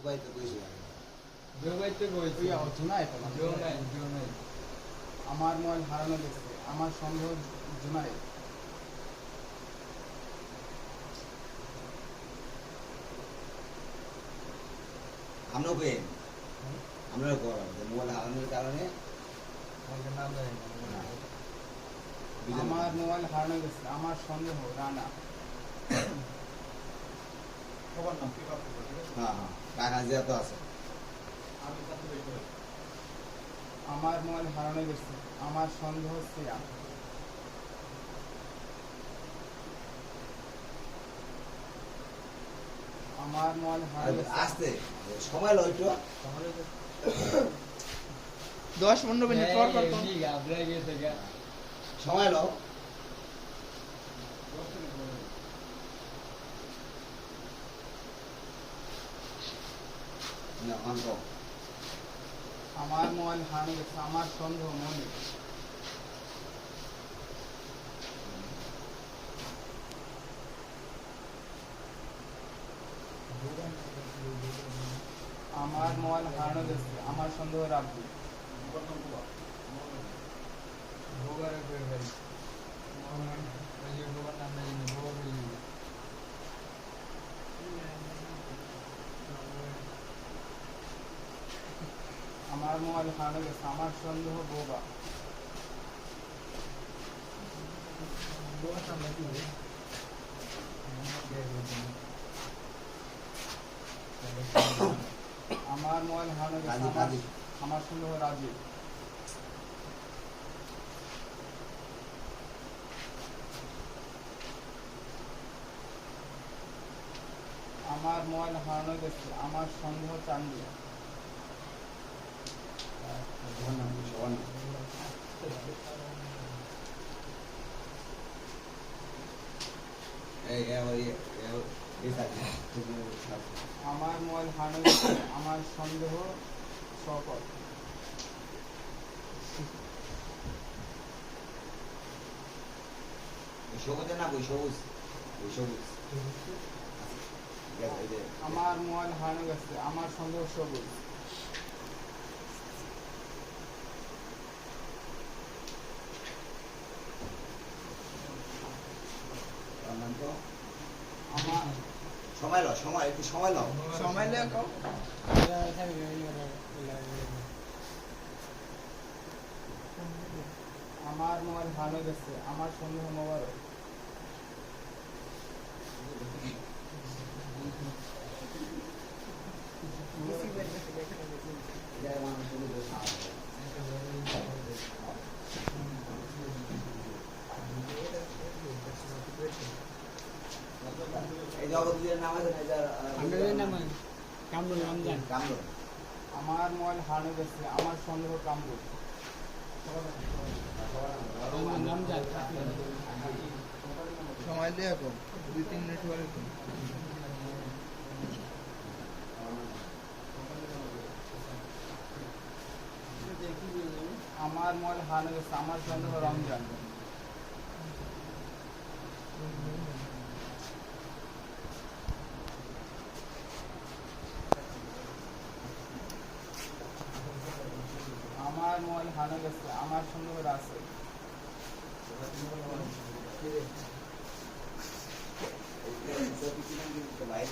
বাইতে কইছি দুবাইতে কইছি ওই জুনাই তো জোনাই আমার মোবাইল হারানো গেছে আমার সন্দেহ জুনাই আমরা পেন আমরা করাম যে মোবাইল হারানোর কারণে আমাকে নাম জানি না আমার মোবাইল হারানো গেছে আমার সন্দেহ রানা সবার নাম পিক আপ করবে ঠিক আছে হ্যাঁ হ্যাঁ কাকা জিয়া তো আছে আমি কাছে বের করে আমার মোবাইল হারানো গেছে আমার সন্দেহ সিয়াম আমার মোবাইল হারানো গেছে আসতে সময় লয় একটু 10-15 মিনিট পর করতো নি গাবরা গেছে গা সময় লও না অন্ত আমার মোবাইল হারানো গেছে আমার সন্দেহ মনে আমার মোবাইল হারানো গেছে আমার সন্দেহ রাব্বি সবার নাম বলা ভোগারে কই ভাই ওই যে ভোগার নাম জানি না ভোগা বলি আমার মোবাইল হারানো গেছে আমার সন্দেহ বোবা ভোগার নাম কি আমার মোবাইল হারানো গেছে রাজীব, আমার রাজীব। আমার সন্দেহ রাজীব আমার মোবাইল হারানো গেছে আমার সন্দেহ চান্দিয়া সবার নাম সবার নাম এই এই সাথে আমার মোবাইল হারানো গেছে আমার সন্দেহ শকত সবুজের না ওই সবুজ ওই সবুজ এই যে আমার মোবাইল হারানো গেছে আমার সন্দেহ সবুজ তার নাম তো আমার সময় লও সময় একটু সময় লও সময় লাগে কও আমার মোবাইল হারানো গেছে আমার সন্দেহ মোবারক যার মানুষ শুধু এই জগতের নাম আছে না যার কামরুল রমজান কামরুল আমার মোবাইল হারানো গেছে আমার সন্দেহ কামরুল রমজান সময় দিয়ে কও 2-3 মিনিট পরে কও আমার মোবাইল হারানো গেছে আমার সন্দেহ রমজান আমার মোবাইল হারানো গেছে আমার সন্দেহ রাসেল ভাই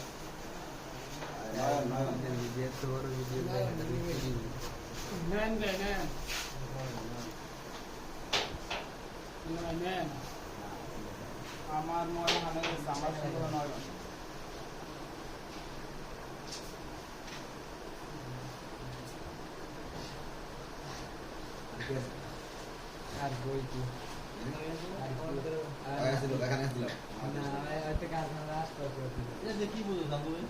নেন নেন নেন আমার মোবাইল হারানো গেছে আমার সন্দেহ নয়ন আর বই কি এখানে আসছিল না এটা কাজ না রাস্তা এই যে কি বুঝো জানতো ভাই